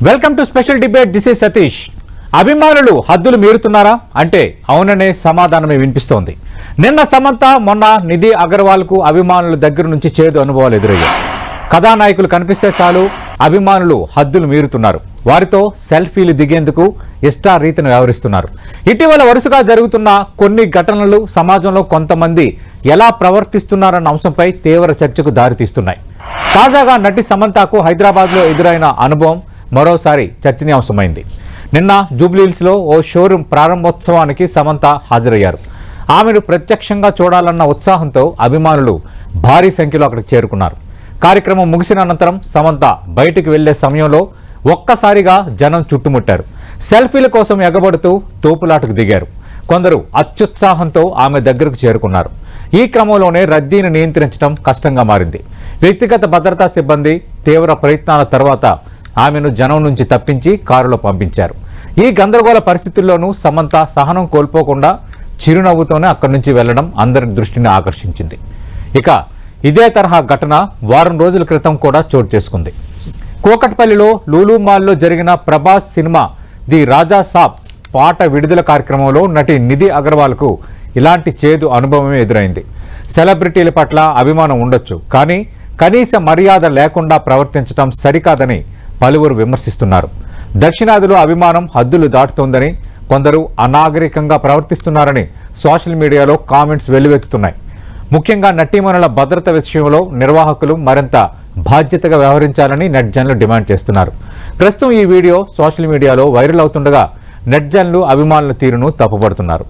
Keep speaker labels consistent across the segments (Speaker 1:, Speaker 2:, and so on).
Speaker 1: Welcome to special debate. This is Satish. అభిమానులు హద్దులు మీరుతున్నారా అంటే అవుననే సమాధానమే వినిపిస్తోంది. నిన్న సమంత, మొన్న నిధి అగర్వాల్ కు అభిమానుల దగ్గర నుంచి చేదు అనుభవాలు ఎదురయ్యాయి. కథానాయకులు కనిపిస్తే చాలు అభిమానులు హద్దులు మీరుతున్నారు. వారితో సెల్ఫీలు దిగేందుకు ఇష్టారీతిని వ్యవహరిస్తున్నారు. ఇటీవల వరుసగా జరుగుతున్న కొన్ని ఘటనలు సమాజంలో కొంతమంది ఎలా ప్రవర్తిస్తున్నారన్న అంశంపై తీవ్ర చర్చకు దారితీస్తున్నాయి. తాజాగా నటి సమంతకు హైదరాబాద్లో ఎదురైన అనుభవం మరోసారి చర్చనీయాంశమైంది. నిన్న జూబ్లీహిల్స్లో ఓ షోరూం ప్రారంభోత్సవానికి సమంత హాజరయ్యారు. ఆమెను ప్రత్యక్షంగా చూడాలన్న ఉత్సాహంతో అభిమానులు భారీ సంఖ్యలో అక్కడికి చేరుకున్నారు. కార్యక్రమం ముగిసిన అనంతరం సమంత బయటికి వెళ్లే సమయంలో ఒక్కసారిగా జనం చుట్టుముట్టారు. సెల్ఫీల కోసం ఎగబడుతూ తోపులాటకు దిగారు. కొందరు అత్యుత్సాహంతో ఆమె దగ్గరకు చేరుకున్నారు. ఈ క్రమంలోనే రద్దీని నియంత్రించడం కష్టంగా మారింది. వ్యక్తిగత భద్రతా సిబ్బంది తీవ్ర ప్రయత్నాల తర్వాత ఆమెను జనం నుంచి తప్పించి కారులో పంపించారు. ఈ గందరగోళ పరిస్థితుల్లోనూ సమంత సహనం కోల్పోకుండా చిరునవ్వుతోనే అక్కడి నుంచి వెళ్లడం అందరి దృష్టిని ఆకర్షించింది. ఇక ఇదే తరహా ఘటన వారం రోజుల క్రితం కూడా చోటు చేసుకుంది. కూకట్పల్లిలో లూలు మాల్లో జరిగిన ప్రభాస్ సినిమా ది రాజా సాబ్ పాట విడుదల కార్యక్రమంలో నటి నిధి అగర్వాల్కు ఇలాంటి చేదు అనుభవమే ఎదురైంది. సెలబ్రిటీల పట్ల అభిమానం ఉండొచ్చు, కానీ కనీస మర్యాద లేకుండా ప్రవర్తించడం సరికాదని పలువురు విమర్శిస్తున్నారు. దక్షిణాదిలో అభిమానం హద్దులు దాటుతోందని, కొందరు అనాగరికంగా ప్రవర్తిస్తున్నారని సోషల్ మీడియాలో కామెంట్స్ వెల్లువెత్తుతున్నాయి. ముఖ్యంగా నటీమణుల భద్రత విషయంలో నిర్వాహకులు మరింత బాధ్యతగా వ్యవహరించాలని నెట్జన్లు డిమాండ్ చేస్తున్నారు. ప్రస్తుతం ఈ వీడియో సోషల్ మీడియాలో వైరల్ అవుతుండగా నెట్జన్లు అభిమానుల తీరును తప్పుపడుతున్నారు.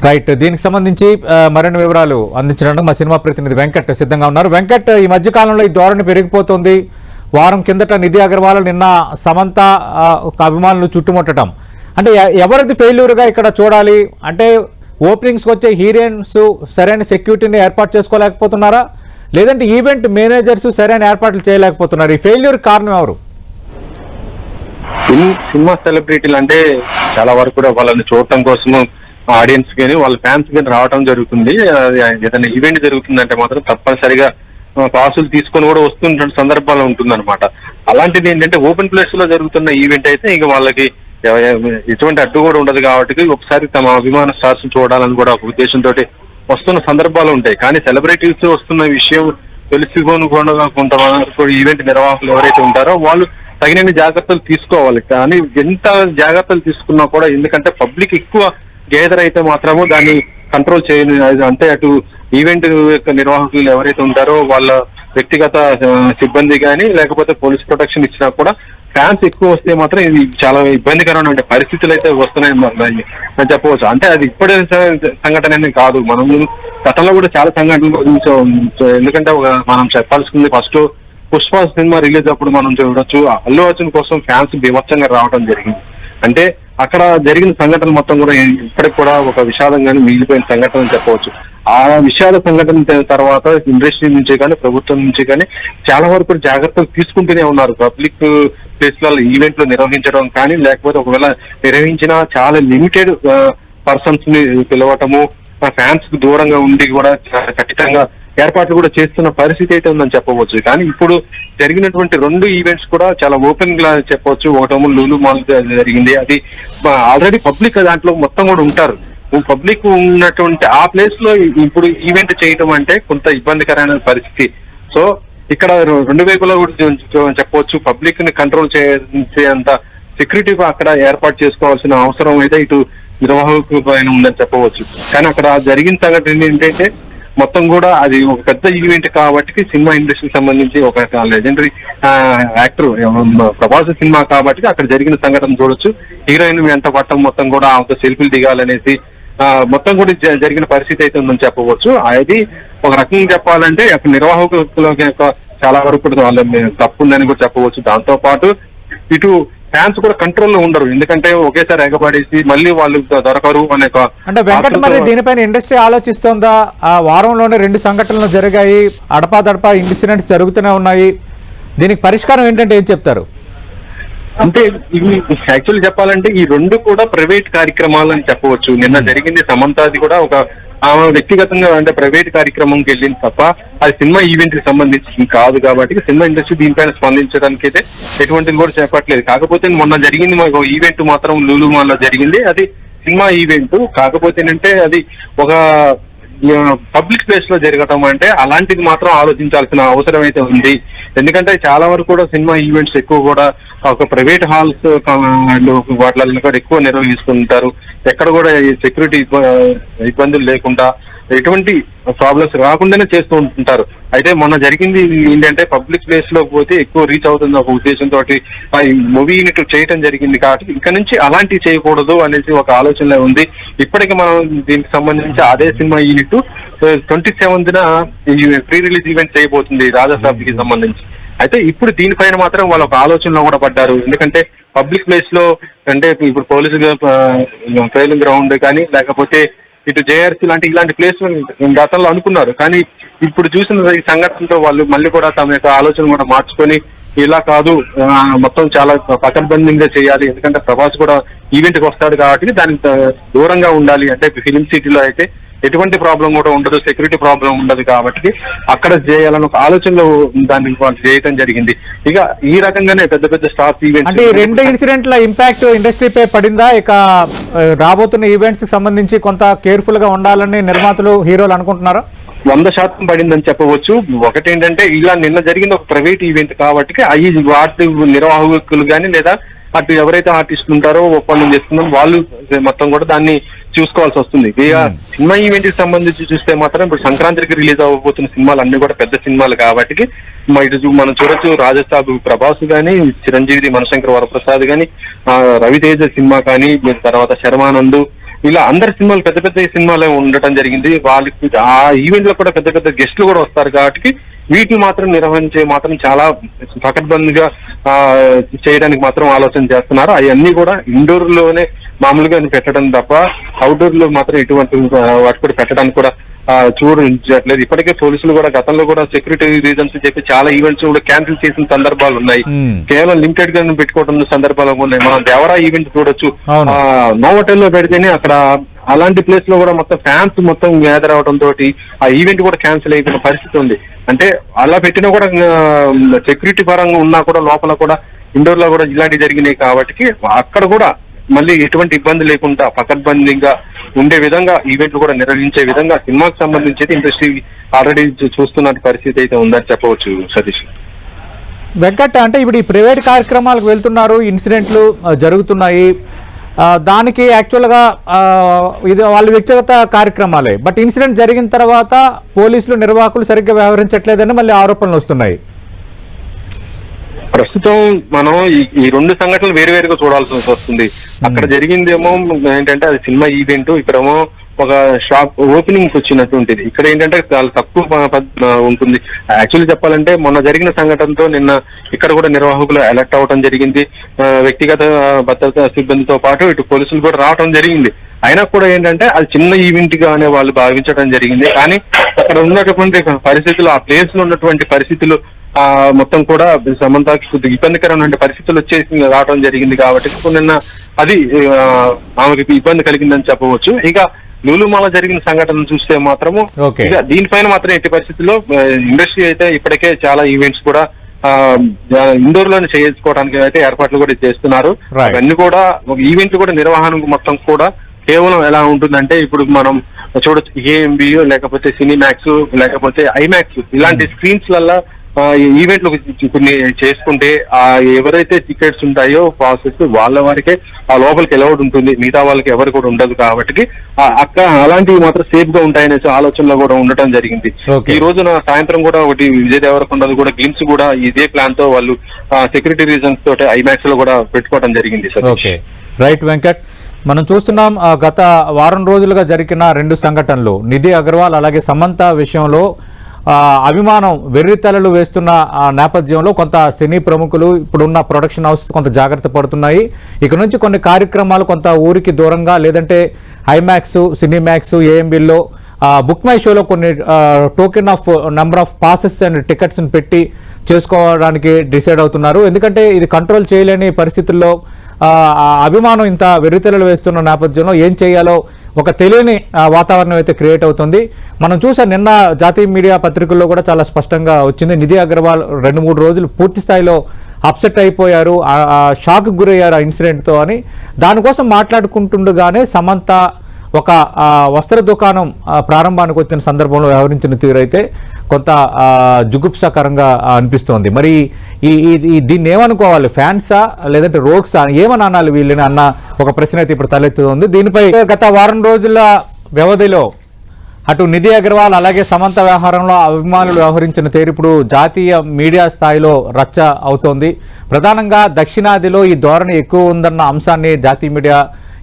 Speaker 1: రైట్, దీనికి సంబంధించి మరిన్ని వివరాలు అందించడానికి మా సినిమా ప్రతినిధి వెంకట్ సిద్ధంగా ఉన్నారు. వెంకట్, ఈ మధ్యకాలంలో ఈ ధోరణి పెరిగిపోతుంది. వారం కిందట నిధి అగర్వాల్, నిన్న సమంత అభిమానులు చుట్టుముట్టడం అంటే ఎవరిది ఫెయిల్యూర్గా ఇక్కడ చూడాలి? అంటే ఓపెనింగ్స్కి వచ్చే హీరోయిన్స్ సరైన సెక్యూరిటీని ఏర్పాటు చేసుకోలేకపోతున్నారా, లేదంటే ఈవెంట్ మేనేజర్స్ సరైన ఏర్పాట్లు చేయలేకపోతున్నారు? ఈ ఫెయిల్యూర్ కారణం ఎవరు?
Speaker 2: సినిమా సెలబ్రిటీలు అంటే చాలా వరకు కూడా వాళ్ళని చూడటం కోసము ఆడియన్స్ కానీ వాళ్ళ ఫ్యాన్స్ కానీ రావడం జరుగుతుంది. ఏదైనా ఈవెంట్ జరుగుతుందంటే మాత్రం తప్పనిసరిగా పాసులు తీసుకొని కూడా వస్తున్న సందర్భాలు ఉంటుందన్నమాట. అలాంటిది ఏంటంటే ఓపెన్ ప్లేస్ లో జరుగుతున్న ఈవెంట్ అయితే ఇక వాళ్ళకి ఎటువంటి అడ్డు కూడా ఉండదు కాబట్టి ఒకసారి తమ అభిమాన స్టార్స్ చూడాలని కూడా ఒక ఉద్దేశంతో వస్తున్న సందర్భాలు ఉంటాయి. కానీ సెలబ్రిటీస్ వస్తున్న విషయం తెలుసుకొని కొంతమంది ఈవెంట్ నిర్వాహకులు ఎవరైతే ఉంటారో వాళ్ళు తగినన్ని జాగ్రత్తలు తీసుకోవాలి. కానీ ఎంత జాగ్రత్తలు తీసుకున్నా కూడా, ఎందుకంటే పబ్లిక్ ఎక్కువ గేదర్ అయితే మాత్రము దాన్ని కంట్రోల్ చేయని, అంటే అటు ఈవెంట్ యొక్క నిర్వాహకులు ఎవరైతే ఉంటారో వాళ్ళ వ్యక్తిగత సిబ్బంది కానీ లేకపోతే పోలీస్ ప్రొటెక్షన్ ఇచ్చినా కూడా ఫ్యాన్స్ ఎక్కువ వస్తే మాత్రం ఇది చాలా ఇబ్బందికరమైన పరిస్థితులు అయితే వస్తున్నాయి అని చెప్పవచ్చు. అంటే అది ఇప్పుడే సంఘటన కాదు, మనం గతంలో కూడా చాలా సంఘటనలు. ఎందుకంటే మనం చెప్పాల్సింది ఫస్ట్ పుష్ప సినిమా రిలీజ్ అప్పుడు మనం చూడొచ్చు, అల్లు అర్జున్ కోసం ఫ్యాన్స్ బీభత్సంగా రావడం జరిగింది. అంటే అక్కడ జరిగిన సంఘటన మొత్తం కూడా ఇప్పటికి కూడా ఒక విషాదంగానే మిగిలిపోయిన సంఘటన అని చెప్పవచ్చు. ఆ విషాద సంఘటన తర్వాత ఇండస్ట్రీ నుంచి కానీ ప్రభుత్వం నుంచి కానీ చాలా వరకు జాగ్రత్తలు తీసుకుంటూనే ఉన్నారు. పబ్లిక్ ప్లేస్లలో ఈవెంట్లు నిర్వహించడం కానీ, లేకపోతే ఒకవేళ నిర్వహించినా చాలా లిమిటెడ్ పర్సన్స్ ని పిలవటము, ఫ్యాన్స్ కు దూరంగా ఉండి కూడా ఖచ్చితంగా ఏర్పాట్లు కూడా చేస్తున్న పరిస్థితి అయితే ఉందని చెప్పవచ్చు. కానీ ఇప్పుడు జరిగినటువంటి 2 ఈవెంట్స్ కూడా చాలా ఓపెన్ గా చెప్పవచ్చు. ఒకటేమో లూలు మాల్ జరిగింది, అది ఆల్రెడీ పబ్లిక్ దాంట్లో మొత్తం కూడా ఉంటారు. పబ్లిక్ ఉన్నటువంటి ఆ ప్లేస్ లో ఇప్పుడు ఈవెంట్ చేయటం అంటే కొంత ఇబ్బందికరమైన పరిస్థితి. సో ఇక్కడ 2 వైపులా కూడా చెప్పవచ్చు, పబ్లిక్ ని కంట్రోల్ చేసేంత సెక్యూరిటీ అక్కడ ఏర్పాటు చేసుకోవాల్సిన అవసరం అయితే ఇటు నిర్వాహకు పైన ఉందని చెప్పవచ్చు. కానీ అక్కడ జరిగిన సంఘటన ఏంటంటే మొత్తం కూడా అది ఒక పెద్ద ఈవెంట్ కాబట్టి, సినిమా ఇండస్ట్రీకి సంబంధించి ఒక లెజెండరీ యాక్టర్ ప్రభాస్ సినిమా కాబట్టి అక్కడ జరిగిన సంఘటన చూడొచ్చు. హీరోయిన్ వెంట పట్టం మొత్తం కూడా ఆమెతో సెల్ఫీలు దిగాలనేసి మొత్తం కూడా జరిగిన పరిస్థితి అయితే ఉందని చెప్పవచ్చు. అది ఒక రకంగా చెప్పాలంటే అక్కడ నిర్వాహకుల చాలా వరకు వాళ్ళ తప్పు ఉందని కూడా చెప్పవచ్చు. దాంతో పాటు ఇటు ఫ్యాన్స్ కూడా కంట్రోల్లో ఉండరు, ఎందుకంటే ఒకేసారి ఎగబడేసి మళ్ళీ వాళ్ళు దొరకరు అనే.
Speaker 1: అంటే వెంకట, మరి దీనిపైన ఇండస్ట్రీ ఆలోచిస్తోందా? ఆ వారంలోనే 2 సంఘటనలు జరిగాయి, అడపాదడపా ఇన్సిడెంట్స్ జరుగుతూనే ఉన్నాయి. దీనికి పరిష్కారం ఏంటంటే ఏం చెప్తారు?
Speaker 2: అంటే ఇవి యాక్చువల్లీ చెప్పాలంటే ఈ 2 కూడా ప్రైవేట్ కార్యక్రమాలు అని చెప్పవచ్చు. నిన్న జరిగింది సమంతాది కూడా ఒక ఆమె వ్యక్తిగతంగా అంటే ప్రైవేట్ కార్యక్రమంకి వెళ్ళింది తప్ప అది సినిమా ఈవెంట్ కి సంబంధించింది కాదు కాబట్టి సినిమా ఇండస్ట్రీ దీనిపైన స్పందించడానికి అయితే ఎటువంటిది కూడా చేపట్టలేదు. కాకపోతే మొన్న జరిగింది మాకు ఈవెంట్ మాత్రం లూలు మాల్లో జరిగింది. అది సినిమా ఈవెంట్ కాకపోతే ఏంటంటే అది ఒక పబ్లిక్ ప్లేస్ లో జరగటం అంటే అలాంటిది మాత్రం ఆలోచించాల్సిన అవసరం అయితే ఉంది. ఎందుకంటే చాలా వరకు కూడా సినిమా ఈవెంట్స్ ఎక్కువ కూడా ఒక ప్రైవేట్ హాల్స్ వాటిల్లో కూడా ఎక్కువ నిర్వహిస్తుంటారు. ఎక్కడ కూడా సెక్యూరిటీ ఇబ్బందులు లేకుండా ఎటువంటి ప్రాబ్లమ్స్ రాకుండానే చేస్తూ ఉంటుంటారు. అయితే మొన్న జరిగింది ఏంటంటే పబ్లిక్ ప్లేస్ లో పోతే ఎక్కువ రీచ్ అవుతుంది ఒక ఉద్దేశంతో ఈ మూవీ యూనిట్ చేయటం జరిగింది కాబట్టి ఇక్కడ నుంచి అలాంటివి చేయకూడదు అనేసి ఒక ఆలోచన ఉంది. ఇప్పటికి మనం దీనికి సంబంధించి అదే సినిమా యూనిట్ 27న ప్రీ రిలీజ్ ఈవెంట్ చేయబోతుంది రాజాసాబ్కి సంబంధించి. అయితే ఇప్పుడు దీనిపైన మాత్రం వాళ్ళు ఒక ఆలోచనలో కూడా పడ్డారు. ఎందుకంటే పబ్లిక్ ప్లేస్ లో అంటే ఇప్పుడు పోలీసు ట్రైలింగ్ గ్రౌండ్ కానీ లేకపోతే ఇటు జేఆర్సీ ఇలాంటి ప్లేస్ గతంలో అనుకున్నారు. కానీ ఇప్పుడు చూసిన ఈ సంఘటనతో వాళ్ళు మళ్ళీ కూడా తమ యొక్క ఆలోచన కూడా మార్చుకొని ఇలా కాదు మొత్తం చాలా పకడ్బందీగా చేయాలి. ఎందుకంటే ప్రభాస్ కూడా ఈవెంట్ కి వస్తాడు కాబట్టి దానికి దూరంగా ఉండాలి. అంటే ఫిలిం సిటీలో అయితే ఎటువంటి ప్రాబ్లం కూడా ఉండదు, సెక్యూరిటీ ప్రాబ్లం ఉండదు కాబట్టి అక్కడ చేయాలని ఒక ఆలోచనలో దాన్ని వాళ్ళు చేయటం జరిగింది. ఇక ఈ రకంగానే పెద్ద పెద్ద స్టార్స్ ఈవెంట్స్
Speaker 1: అంటే ఈ రెండు ఇన్సిడెంట్ల ఇంపాక్ట్ ఇండస్ట్రీపై పడిందా? ఇక రాబోతున్న ఈవెంట్స్ కి సంబంధించి కొంత కేర్ఫుల్ గా ఉండాలని నిర్మాతలు హీరోలు అనుకుంటున్నారా?
Speaker 2: 100% పడిందని చెప్పవచ్చు. ఒకటేంటంటే ఇలా నిన్న జరిగిన ఒక ప్రైవేట్ ఈవెంట్ కాబట్టి వాటి నిర్వాహకులు కానీ లేదా అటు ఎవరైతే ఆర్టిస్టులు ఉంటారో ఒప్పందం చేసుకున్నాం వాళ్ళు మొత్తం కూడా దాన్ని చూసుకోవాల్సి వస్తుంది. సినిమా ఈవెంట్ కి సంబంధించి చూస్తే మాత్రం ఇప్పుడు సంక్రాంతికి రిలీజ్ అవ్వబోతున్న సినిమాలు అన్ని కూడా పెద్ద సినిమాలు కాబట్టి ఇటు మనం చూడొచ్చు రాజసాబ్ ప్రభాస్ గానీ, చిరంజీవి మనశంకర్ వరప్రసాద్ గానీ, రవితేజ సినిమా కానీ, తర్వాత శర్మానంద్ ఇలా అందరి సినిమాలు పెద్ద పెద్ద సినిమాలే ఉండటం జరిగింది. వాళ్ళకి ఆ ఈవెంట్ లో కూడా పెద్ద పెద్ద గెస్టులు కూడా వస్తారు కాబట్టి వీటిని మాత్రం నిర్వహించే మాత్రం చాలా పకడ్బందీగా చేయడానికి మాత్రం ఆలోచన చేస్తున్నారు. అవన్నీ కూడా ఇండోర్ లోనే మామూలుగా పెట్టడం తప్ప అవుట్డోర్ లో మాత్రం ఇటువంటి వాటి కూడా పెట్టడానికి కూడా చూడట్లేదు. ఇప్పటికే పోలీసులు కూడా గతంలో కూడా సెక్యూరిటీ రీజన్స్ చెప్పి చాలా ఈవెంట్స్ కూడా క్యాన్సిల్ చేసిన సందర్భాలు ఉన్నాయి. కేవలం లిమిటెడ్ గా పెట్టుకోవడం సందర్భాలు ఉన్నాయి. మనం దేవరా ఈవెంట్ చూడొచ్చు, నోవోటెల్ లో పెడితేనే అక్కడ అలాంటి ప్లేస్ లో కూడా మొత్తం ఫ్యాన్స్ మొత్తం గ్యాదర్ అవడం తోటి ఆ ఈవెంట్ కూడా క్యాన్సిల్ అయిపోయిన పరిస్థితి ఉంది. అంటే అలా పెట్టినా కూడా సెక్యూరిటీ పరంగా ఉన్నా కూడా లోపల కూడా ఇండోర్ లో కూడా ఇలాంటివి జరిగినాయి కాబట్టి అక్కడ కూడా మళ్ళీ ఎటువంటి ఇబ్బంది లేకుండా పకడ్బందీగా ఉండే విధంగా ఈవెంట్లు కూడా నిర్వహించే విధంగా సినిమాకి సంబంధించి ఇండస్ట్రీ ఆల్రెడీ చూస్తున్న పరిస్థితి అయితే ఉందని చెప్పవచ్చు. సతీష్
Speaker 1: వెంకట్, అంటే ఇప్పుడు ఈ ప్రైవేట్ కార్యక్రమాలకు వెళ్తున్నారు, ఇన్సిడెంట్లు జరుగుతున్నాయి, దానికి యాక్చువల్గా ఇది వాళ్ళ వ్యక్తిగత కార్యక్రమాలే. బట్ ఇన్సిడెంట్ జరిగిన తర్వాత పోలీసులు నిర్వాహకులు సరిగ్గా వ్యవహరించట్లేదని మళ్ళీ ఆరోపణలు వస్తున్నాయి.
Speaker 2: ప్రస్తుతం మనం ఈ రెండు సంఘటనలు వేరువేరుగా చూడాల్సి వస్తుంది. అక్కడ జరిగిందేమో ఏంటంటే అది సినిమా ఈవెంట్, ఇక్కడేమో ఒక షాప్ ఓపెనింగ్ వచ్చినటువంటిది. ఇక్కడ ఏంటంటే చాలా తక్కువ ఉంటుంది. యాక్చువల్లీ చెప్పాలంటే మొన్న జరిగిన సంఘటనతో నిన్న ఇక్కడ కూడా నిర్వాహకులు అలర్ట్ అవ్వడం జరిగింది. వ్యక్తిగత భద్రతా సిబ్బందితో పాటు ఇటు పోలీసులు కూడా రావడం జరిగింది. అయినా కూడా ఏంటంటే అది చిన్న ఈవెంట్ గానే వాళ్ళు భావించడం జరిగింది. కానీ అక్కడ ఉన్నటువంటి పరిస్థితులు, ఆ ప్లేస్ లో ఉన్నటువంటి పరిస్థితులు మొత్తం కూడా సమంతకి కొద్దిగా ఇబ్బందికరమైన పరిస్థితులు వచ్చేసి రావడం జరిగింది కాబట్టి నిన్న అది ఆమెకి ఇబ్బంది కలిగిందని చెప్పవచ్చు. ఇక లూలుమాల జరిగిన సంఘటన చూస్తే మాత్రము ఇక దీనిపైన మాత్రం ఎట్టి పరిస్థితుల్లో ఇండస్ట్రీ అయితే ఇప్పటికే చాలా ఈవెంట్స్ కూడా ఇండోర్ లోనే చేసుకోవడానికి అయితే ఏర్పాట్లు కూడా చేస్తున్నారు. అవన్నీ కూడా ఈవెంట్లు కూడా నిర్వహణ మొత్తం కూడా కేవలం ఎలా ఉంటుందంటే ఇప్పుడు మనం చూడొచ్చు ఏఎంబి లేకపోతే సినీమాక్స్ లేకపోతే ఐమాక్స్ ఇలాంటి స్క్రీన్స్ వల్ల ఈవెంట్లు కొన్ని చేసుకుంటే ఎవరైతే టికెట్స్ ఉంటాయో పాసెస్ వాళ్ళ వారికే ఆ లోపలికి అలౌడ్ ఉంటుంది, మిగతా వాళ్ళకి ఎవరు కూడా ఉండదు. కాబట్టి అలాంటివి మాత్రం సేఫ్ గా ఉంటాయనే ఆలోచనలో కూడా ఉండటం జరిగింది. ఈ రోజున సాయంత్రం కూడా ఒకటి విజయ్ దేవరకొండ కూడా గ్లిమ్స్ కూడా ఇదే ప్లాన్ తో వాళ్ళు సెక్యూరిటీ రీజన్స్ తోటి ఐమాక్స్ లో కూడా పెట్టుకోవడం జరిగింది.
Speaker 1: రైట్ వెంకట్, మనం చూస్తున్నాం గత వారం రోజులుగా జరిగిన రెండు సంఘటనలు, నిధి అగర్వాల్ అలాగే సమంత విషయంలో అభిమానం వెర్రితలలు వేస్తున్న నేపథ్యంలో కొంత సినీ ప్రముఖులు ఇప్పుడున్న ప్రొడక్షన్ హౌస్ కొంత జాగ్రత్త పడుతున్నాయి. ఇక నుంచి కొన్ని కార్యక్రమాలు కొంత ఊరికి దూరంగా లేదంటే ఐమాక్స్, సినీమాక్స్, ఏఎంబీల్లో బుక్ మై షోలో కొన్ని token of number of passes and టికెట్స్ని పెట్టి చేసుకోవడానికి డిసైడ్ అవుతున్నారు. ఎందుకంటే ఇది కంట్రోల్ చేయలేని పరిస్థితుల్లో అభిమానం ఇంత వెర్రితెలలు వేస్తున్న నేపథ్యంలో ఏం చేయాలో ఒక తెలియని వాతావరణం అయితే క్రియేట్ అవుతుంది. మనం చూసాం నిన్న జాతీయ మీడియా పత్రికల్లో కూడా చాలా స్పష్టంగా వచ్చింది. నిధి అగర్వాల్ 2-3 రోజులు పూర్తి స్థాయిలో అప్సెట్ అయిపోయారు, షాక్ గురయ్యారు ఆ ఇన్సిడెంట్తో అని. దానికోసం మాట్లాడుకుంటుండగానే సమంత ఒక వస్త్ర దుకాణం ప్రారంభానికి వచ్చిన సందర్భంలో వ్యవహరించిన తీరైతే కొంత జుగుప్సాకరంగా అనిపిస్తోంది. మరి దీన్ని ఏమనుకోవాలి, ఫ్యాన్సా లేదంటే రోగ్సా, ఏమని అనాలి వీళ్ళని అన్న ఒక ప్రశ్న అయితే ఇప్పుడు తలెత్తుతోంది. దీనిపై గత వారం రోజుల వ్యవధిలో అటు నిధి అగర్వాల్ అలాగే సమంత వ్యవహారంలో అభిమానులు వ్యవహరించిన తీరు ఇప్పుడు జాతీయ మీడియా స్థాయిలో రచ్చ అవుతోంది. ప్రధానంగా దక్షిణాదిలో ఈ ధోరణి ఎక్కువ ఉందన్న అంశాన్ని జాతీయ మీడియా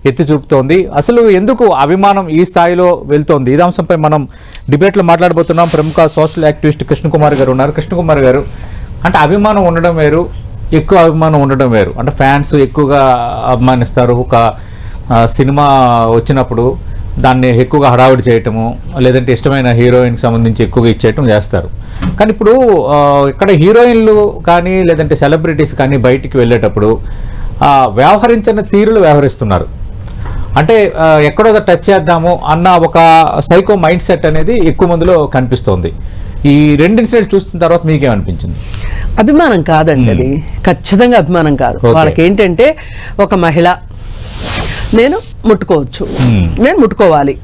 Speaker 1: ఎత్తి చూపుతోంది. అసలు ఎందుకు అభిమానం ఈ స్థాయిలో వెళ్తోంది? ఈ అంశంపై మనం డిబేట్లో మాట్లాడబోతున్నాం. ప్రముఖ సోషల్ యాక్టివిస్ట్ కృష్ణకుమార్ గారు ఉన్నారు. కృష్ణకుమార్ గారు, అంటే అభిమానం ఉండడం వేరు, ఎక్కువ అభిమానం ఉండడం వేరు. అంటే ఫ్యాన్స్ ఎక్కువగా అభిమానిస్తారు. ఒక సినిమా వచ్చినప్పుడు దాన్ని ఎక్కువగా హడావిడి చేయటము, లేదంటే ఇష్టమైన హీరోయిన్కి సంబంధించి ఎక్కువగా ఇచ్చేయటం చేస్తారు. కానీ ఇప్పుడు ఇక్కడ హీరోయిన్లు కానీ లేదంటే సెలబ్రిటీస్ కానీ బయటికి వెళ్ళేటప్పుడు వ్యవహరించిన తీరులు వ్యవహరిస్తున్నారు. అంటే ఎక్కడో టచ్ చేద్దాము అన్న ఒక సైకో మైండ్ సెట్ అనేది ఎక్కువ మందిలో కనిపిస్తోంది. ఈ రెండు ఇన్సిడెంట్ చూసిన తర్వాత మీకేమనిపించింది?
Speaker 3: అభిమానం కాదండి, అది ఖచ్చితంగా అభిమానం కాదు. వాళ్ళకి ఏంటంటే ఒక మహిళ, నేను ముట్టుకోవచ్చు, నేను ముట్టుకోవాలి,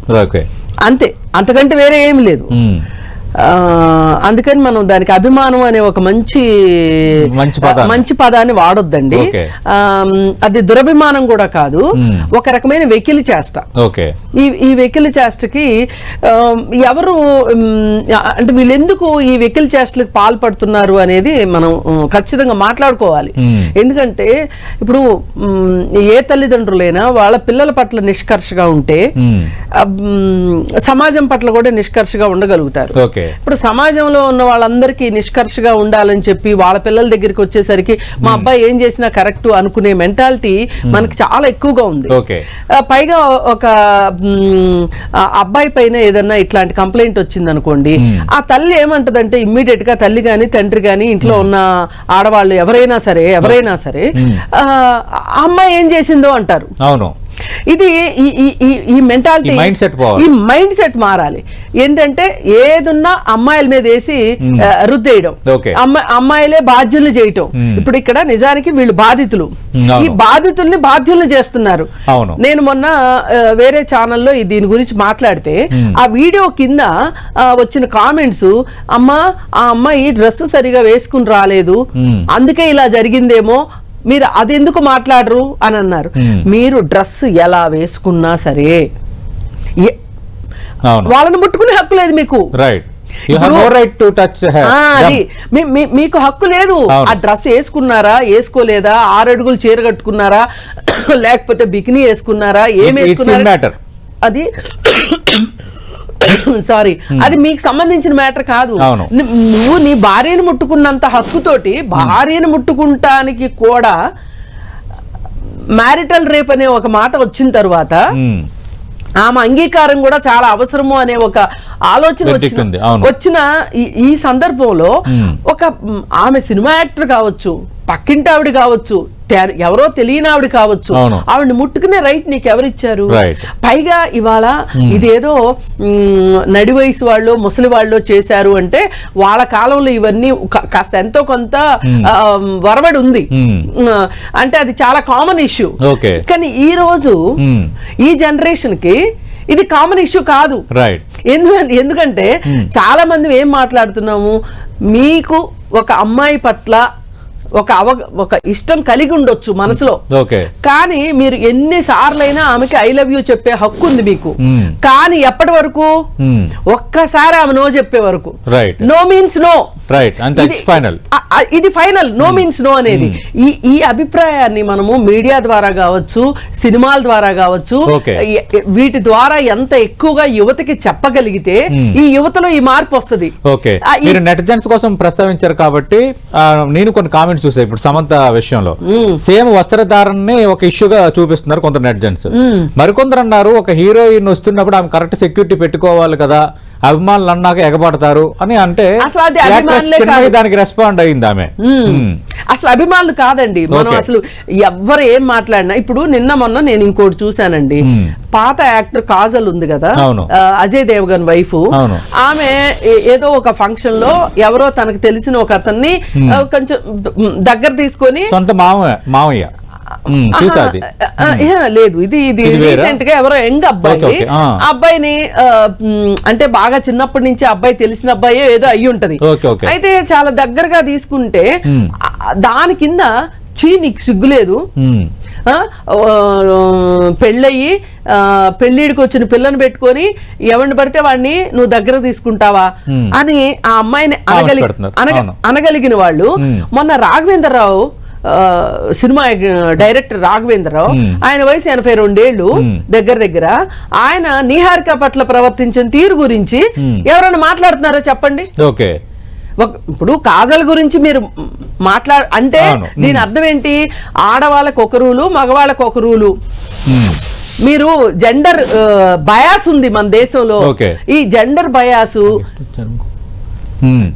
Speaker 3: అంతే, అంతకంటే వేరే ఏమి లేదు. అందుకని మనం దానికి అభిమానం అనే ఒక మంచి పదాన్ని వాడొద్దండి. అది దురభిమానం కూడా కాదు, ఒక రకమైన వెకిలి చేష్ట. ఈ వెకిలి చేష్టకి ఎవరు అంటే వీళ్ళెందుకు ఈ వెకిలి చేష్టలకు పాల్పడుతున్నారు అనేది మనం ఖచ్చితంగా మాట్లాడుకోవాలి. ఎందుకంటే ఇప్పుడు ఏ తల్లిదండ్రులైనా వాళ్ళ పిల్లల పట్ల నిష్కర్షగా ఉంటే సమాజం పట్ల కూడా నిష్కర్షగా ఉండగలుగుతారు. ఇప్పుడు సమాజంలో ఉన్న వాళ్ళందరికీ నిష్కర్షగా ఉండాలని చెప్పి వాళ్ళ పిల్లల దగ్గరికి వచ్చేసరికి మా అబ్బాయి ఏం చేసినా కరెక్ట్ అనుకునే మెంటాలిటీ మనకి చాలా ఎక్కువగా ఉంది. పైగా ఒక అబ్బాయి పైన ఏదన్నా ఇట్లాంటి కంప్లైంట్ వచ్చింది అనుకోండి, ఆ తల్లి ఏమంటదంటే ఇమ్మీడియట్ గా తల్లి గాని తండ్రి గాని ఇంట్లో ఉన్న ఆడవాళ్ళు ఎవరైనా సరే అమ్మాయి ఏం చేసిందో అంటారు.
Speaker 1: అవును,
Speaker 3: ఇది ఈ మెంటాలిటీ, ఈ మైండ్ సెట్ మారాలి. ఏంటంటే ఏదున్నా అమ్మాయిల మీద వేసి రుద్దేయడం, అమ్మాయిలే బాధ్యులు చేయటం. ఇప్పుడు ఇక్కడ నిజానికి వీళ్ళు బాధితులు, ఈ బాధితుల్ని బాధ్యులు చేస్తున్నారు. నేను మొన్న వేరే ఛానల్లో దీని గురించి మాట్లాడితే ఆ వీడియో కింద వచ్చిన కామెంట్స్, అమ్మా ఆ అమ్మాయి డ్రెస్ సరిగా వేసుకుని రాలేదు అందుకే ఇలా జరిగిందేమో, మీరు అది ఎందుకు మాట్లాడరు అని అన్నారు. మీరు డ్రెస్ ఎలా వేసుకున్నా సరే వాళ్ళని ముట్టుకునే హక్కు లేదు మీకు. మీకు హక్కు లేదు. ఆ డ్రెస్ వేసుకున్నారా వేసుకోలేదా, 6 అడుగులు చీర కట్టుకున్నారా లేకపోతే బికినీ వేసుకున్నారా, ఏం వేసుకున్నారా, అది సారీ అది మీకు సంబంధించిన మ్యాటర్ కాదు. నువ్వు నీ భార్యను ముట్టుకున్నంత హక్కుతోటి భార్యను ముట్టుకుంటానికి కూడా మ్యారిటల్ రేప్ అనే ఒక మాట వచ్చిన తర్వాత ఆమె అంగీకారం కూడా చాలా అవసరము అనే ఒక ఆలోచన వచ్చిన ఈ సందర్భంలో ఒక ఆమె సినిమా యాక్టర్ కావచ్చు, పక్కింటి ఆవిడ కావచ్చు, ఎవరో తెలియని ఆవిడ కావచ్చు, ఆవిడని ముట్టుకునే రైట్ నీకు ఎవరిచ్చారు? పైగా ఇవాళ ఇదేదో నడి వయసు వాళ్ళు ముసలి వాళ్ళు చేశారు అంటే వాళ్ళ కాలంలో ఇవన్నీ కాస్త ఎంతో కొంత వరవడి ఉంది, అంటే అది చాలా కామన్ ఇష్యూ. కానీ ఈ రోజు ఈ జనరేషన్ కి ఇది కామన్ ఇష్యూ కాదు. ఎందుకంటే చాలా మంది ఏం మాట్లాడుతున్నాము, మీకు ఒక అమ్మాయి పట్ల ఒక ఇష్టం కలిగి ఉండొచ్చు మనసులో, కానీ మీరు ఎన్నిసార్లైనా ఆమెకి ఐ లవ్ యూ చెప్పే హక్కు ఉంది మీకు. కానీ ఎప్పటి వరకు? ఒక్కసారి ఆమె నో చెప్పే వరకు. నో మీన్స్ నో, ఇది ఫైనల్. నో మీన్స్ నో అనేది ఈ అభిప్రాయాన్ని మనము మీడియా ద్వారా కావచ్చు, సినిమాల ద్వారా కావచ్చు, వీటి ద్వారా ఎంత ఎక్కువగా యువతకి చెప్పగలిగితే ఈ యువతలో ఈ మార్పు వస్తుంది.
Speaker 1: మీరు నెటిజన్స్ కోసం ప్రస్తావించారు కాబట్టి నేను కొన్ని కామెంట్స్ చూసా. ఇప్పుడు సమంత విషయంలో సేమ్ వస్త్రధారణని ఒక ఇష్యూగా చూపిస్తున్నారు కొందరు నెటిజన్స్. మరికొందరు అన్నారు ఒక హీరోయిన్ వస్తున్నప్పుడు ఆమె కరెక్ట్ సెక్యూరిటీ పెట్టుకోవాలి కదా, అభిమానులు అన్నాక ఎగబడతారు అని అంటే
Speaker 3: అసలు అది
Speaker 1: యాక్ట్రెస్
Speaker 3: అభిమానులే
Speaker 1: చిన్మయి
Speaker 3: కాదు.
Speaker 1: దానికి రెస్పాండ్ అయింది ఆమె.
Speaker 3: అసలు అభిమానులు కాదండి, మనం
Speaker 1: Okay.
Speaker 3: అసలు ఎవ్వరు ఏం మాట్లాడినా. ఇప్పుడు నిన్న మొన్న నేను ఇంకోటి చూశానండి, పాత యాక్టర్ కాజల్ ఉంది కదా,
Speaker 1: అవును.
Speaker 3: అజయ్ దేవగన్ వైఫ్,
Speaker 1: అవును.
Speaker 3: ఆమె ఏదో ఒక ఫంక్షన్ లో ఎవరో తనకు తెలిసిన ఒక అతన్ని కొంచెం దగ్గర తీసుకొని,
Speaker 1: సొంత మామయ్య చూసాది.
Speaker 3: లేదు ఇది రీసెంట్ గా ఎవరో యంగ్ అబ్బాయి,
Speaker 1: Okay, okay.
Speaker 3: అబ్బాయిని అంటే బాగా చిన్నప్పటి నుంచి అబ్బాయి తెలిసిన అబ్బాయి ఏదో అయ్యి ఉంటది.
Speaker 1: Okay, okay.
Speaker 3: అయితే చాలా దగ్గరగా తీసుకుంటే దాని కింద నీకు సిగ్గులేదు, పెళ్ళయి పెళ్ళిడికి వచ్చిన పిల్లని పెట్టుకొని ఎవరిని పడితే వాడిని నువ్వు దగ్గర తీసుకుంటావా అని ఆ అమ్మాయిని అనగలిగిన వాళ్ళు. మొన్న రాఘవేంద్రరావు సినిమా డైరెక్టర్ రాఘవేంద్రరావు, ఆయన వయసు 82 ఏళ్ళు దగ్గర. ఆయన నిహారిక పట్ల ప్రవర్తించిన తీరు గురించి ఎవరైనా మాట్లాడుతున్నారో చెప్పండి.
Speaker 1: ఓకే,
Speaker 3: ఇప్పుడు కాజల్ గురించి మీరు అంటే దీని అర్థం ఏంటి? ఆడవాళ్ళకు ఒక రూలు, మగవాళ్ళకు ఒక రూలు. మీరు జెండర్ బయాస్ ఉంది మన దేశంలో. ఈ జెండర్ బయాసు,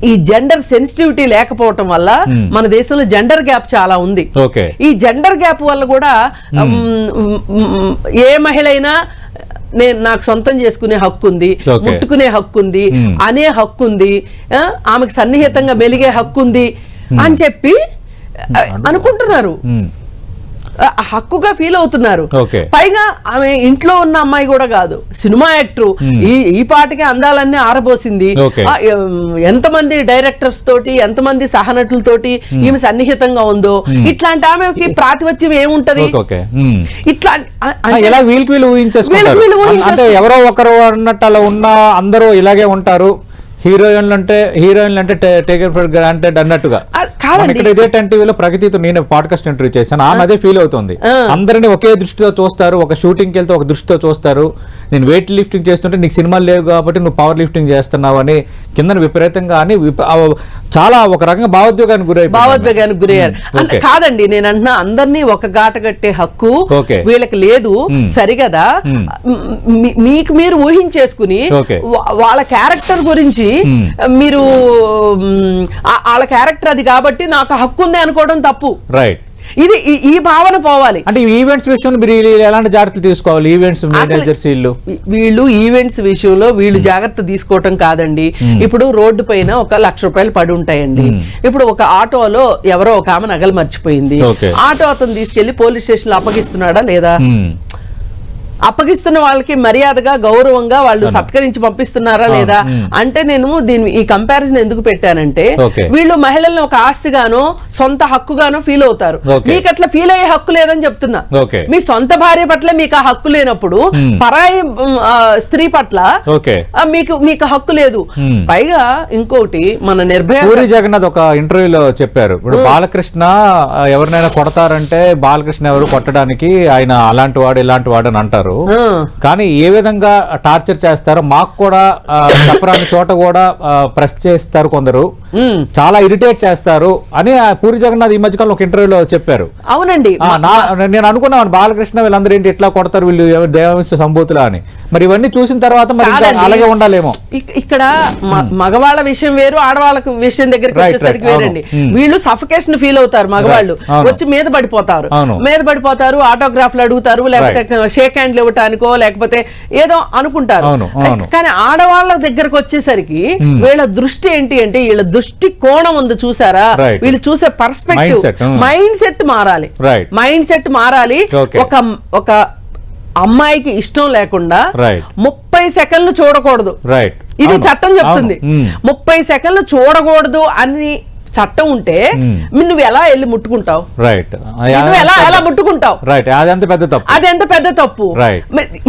Speaker 3: ఈ జెండర్ సెన్సిటివిటీ లేకపోవటం వల్ల మన దేశంలో జెండర్ గ్యాప్ చాలా ఉంది. ఈ జెండర్ గ్యాప్ వల్ల కూడా ఏ మహిళ అయినా నాకు సొంతం చేసుకునే హక్కు ఉంది, ముట్టుకునే హక్కు ఉంది, అనే హక్కు ఉంది, ఆమెకు సన్నిహితంగా మెలిగే హక్కు ఉంది అని చెప్పి అనుకుంటున్నారు, హక్కుగా ఫీల్ అవుతున్నారు. పైగా ఆమె ఇంట్లో ఉన్న అమ్మాయి కూడా కాదు, సినిమా యాక్టర్. ఈ పాటికి అందాలన్నీ ఆరబోసింది. ఎంతమంది డైరెక్టర్స్ తోటి, ఎంతమంది సహనటులతోటి ఈమె సన్నిహితంగా ఉందో. ఇట్లాంటి ఆమెకి ప్రాతిపత్యం ఏముంటది? ఇట్లా
Speaker 1: ఎవరో ఒకరు అన్నట్టు అలా ఉన్నా అందరూ ఇలాగే ఉంటారు. హీరోయిన్లు అంటే టేకెన్ ఫర్ గ్రాంటెడ్ అన్నట్టుగా. ఇదే టీవీలో ప్రగతితో నేను పాడ్కాస్ట్ ఇంటర్వ్యూ చేశాను, ఆమె అదే ఫీల్ అవుతుంది. అందరినీ ఒకే దృష్టితో చూస్తారు, ఒక షూటింగ్కి వెళ్తే ఒక దృష్టితో చూస్తారు. నేను వెయిట్ లిఫ్టింగ్ చేస్తుంటే నీకు సినిమాలు లేవు కాబట్టి నువ్వు పవర్ లిఫ్టింగ్ చేస్తున్నావు అని కింద విపరీతంగా అని చాలా ఒక రకంగా భావోద్వేగానికి గురయ్యారు.
Speaker 3: కాదండి, నేను అంటున్నా అందరినీ ఒక గాట కట్టే హక్కు వీళ్ళకి లేదు, సరిగదా? మీకు మీరు ఊహించేసుకుని వాళ్ళ క్యారెక్టర్ గురించి మీరు వాళ్ళ క్యారెక్టర్ అది కాబట్టి నాకు హక్కు ఉంది అనుకోవడం తప్పు.
Speaker 1: రైట్,
Speaker 3: ఇది ఈ భావన పోవాలి.
Speaker 1: అంటే ఈవెంట్స్ విషయంలో మీరు ఎలాంటి జాగ్రత్తలు తీసుకోవాలి? ఈవెంట్స్ మేనేజర్స్
Speaker 3: వీళ్ళు ఈవెంట్స్ విషయంలో వీళ్ళు జాగ్రత్త తీసుకోవటం కాదండి. ఇప్పుడు రోడ్డు పైన 1 లక్ష రూపాయలు పడి ఉంటాయండి. ఇప్పుడు ఒక ఆటోలో ఎవరో ఒక ఆమె నగలు మర్చిపోయింది. ఆటో అతను తీసుకెళ్లి పోలీస్ స్టేషన్ లో అప్పగిస్తున్నాడా లేదా? అప్పగిస్తున్న వాళ్ళకి మర్యాదగా గౌరవంగా వాళ్ళు సత్కరించి పంపిస్తున్నారా లేదా అంటే నేను ఈ కంపారిజన్ ఎందుకు పెట్టానంటే వీళ్ళు మహిళల్ని ఒక ఆస్తిగానో సొంత హక్కుగానో ఫీల్ అవుతారు. మీకు అట్లా ఫీల్ అయ్యే హక్కు లేదని చెప్తున్నా. మీ సొంత భార్య పట్ల మీకు ఆ హక్కు లేనప్పుడు పరాయి స్త్రీ పట్ల మీకు హక్కు లేదు. పైగా ఇంకోటి మన నిర్భయ
Speaker 1: పూరి జగన్నాథ్ ఒక ఇంటర్వ్యూలో చెప్పారు, ఇప్పుడు బాలకృష్ణ ఎవరినైనా కొడతారంటే బాలకృష్ణ ఎవరు కొట్టడానికి ఆయన అలాంటి వాడు ఇలాంటి వాడు అని అంటారు. కానీ ఏ విధంగా టార్చర్ చేస్తారో మాకు కూడా చెప్పరాని చోట కూడా ప్రెస్ చేస్తారు కొందరు, చాలా ఇరిటేట్ చేస్తారు అని పూరి జగన్నాథ్ ఈ మధ్యకాలంలో ఒక ఇంటర్వ్యూలో చెప్పారు.
Speaker 3: అవునండి,
Speaker 1: నేను అనుకున్నాను బాలకృష్ణ వీళ్ళందరూ ఏంటి ఇట్లా కొడతారు వీళ్ళు దేవంశ సంభూతులా అని. మరి ఇవన్నీ చూసిన తర్వాత మరి అలాగే ఉండాలేమో.
Speaker 3: ఇక్కడ మగవాళ్ళ విషయం వేరు, ఆడవాళ్ళ విషయం దగ్గరికి వచ్చేసరికి వేరండి. వీళ్ళు సఫికేషన్ ఫీల్ అవుతారు, మగవాళ్ళు వచ్చి మీద పడిపోతారు, ఆటోగ్రాఫ్లు అడుగుతారు, లేకపోతే షేక్ హ్యాండ్లు ఇవ్వటానికో లేకపోతే ఏదో అనుకుంటారు. కానీ ఆడవాళ్ళ దగ్గరకు వచ్చేసరికి వీళ్ళ దృష్టి ఏంటి అంటే వీళ్ళ దృష్టి కోణం ఉంది చూసారా, వీళ్ళు చూసే పర్స్పెక్టివ్ మైండ్ సెట్ మారాలి. ఒక అమ్మాయికి ఇష్టం లేకుండా 30 సెకండ్లు చూడకూడదు, ఇది చట్టం చెప్తుంది. 30 సెకండ్లు చూడకూడదు అని చట్టం ఉంటే నువ్వు ఎలా వెళ్ళి ముట్టుకుంటావు? ఎలా ముట్టుకుంటావు? అదెంత పెద్ద తప్పు.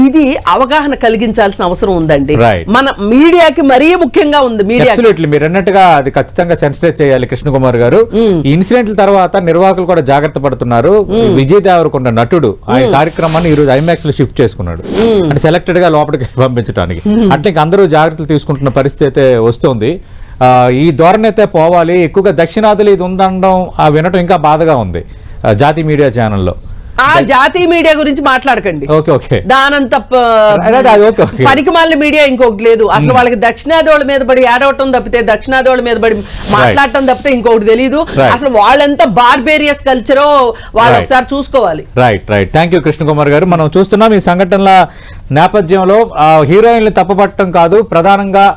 Speaker 3: ఇది అవగాహన కలిగించాల్సిన అవసరం ఉందండి మన మీడియాకి, మరీ ముఖ్యంగా ఉంది మీడియా.
Speaker 1: మీరు అన్నట్టుగా అది ఖచ్చితంగా సెన్సిటైజ్ చేయాలి. కృష్ణకుమార్ గారు, ఈ ఇన్సిడెంట్ల తర్వాత నిర్వాహకులు కూడా జాగ్రత్త పడుతున్నారు. విజయ్ దేవరకొండ నటుడు ఆయన కార్యక్రమాన్ని ఈ రోజు ఐమాక్స్ లో షిఫ్ట్ చేసుకున్నాడు, అంటే సెలెక్టెడ్ గా లోపలికి పంపించడానికి. అంటే అందరూ జాగ్రత్తలు తీసుకుంటున్న పరిస్థితి అయితే వస్తుంది. ఈ ధోరణి అయితే పోవాలి. ఎక్కువగా దక్షిణాదిలో ఇది ఉందనడం వినటం ఇంకా బాధగా ఉంది జాతీయ మీడియా ఛానల్లో.
Speaker 3: ఆ జాతీయ మీడియా గురించి మాట్లాడకండి.
Speaker 1: ఓకే ఓకే
Speaker 3: దానంత
Speaker 1: ఓకే, ఓకే.
Speaker 3: పనికిమాలిన మీడియా ఇంకొకటి లేదు అసలు. వాళ్ళకి దక్షిణాదోళ్ళ మీద పడి ఏడవటం తప్పితే, దక్షిణాదోళ్ళ మీద పడి మాట్లాడటం తప్పితే ఇంకొకటి తెలియదు. అసలు వాళ్ళంతా బార్బేరియస్ కల్చరో వాళ్ళు ఒకసారి చూసుకోవాలి.
Speaker 1: Right right, thank you Krishna Kumar గారు. మనం చూస్తున్నాం ఈ సంఘటనల నేపథ్యంలో హీరోయిన్లు తప్పుపట్టడం కాదు, ప్రధానంగా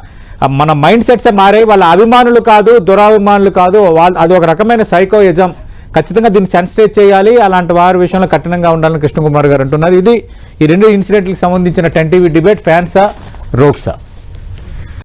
Speaker 1: మన మైండ్ సెట్స్ మారే, వాళ్ళ అభిమానులు కాదు, దురాభిమానులు కాదు, వాళ్ళు అది ఒక రకమైన సైకోయిజం. ఖచ్చితంగా దీన్ని సెన్సిటైజ్ చేయాలి, అలాంటి వారి విషయంలో కఠినంగా ఉండాలని కృష్ణకుమార్ గారు అంటున్నారు. ఇది ఈ రెండు ఇన్సిడెంట్లకు సంబంధించిన 10 టీవీ డిబేట్. ఫ్యాన్సా రోక్సా?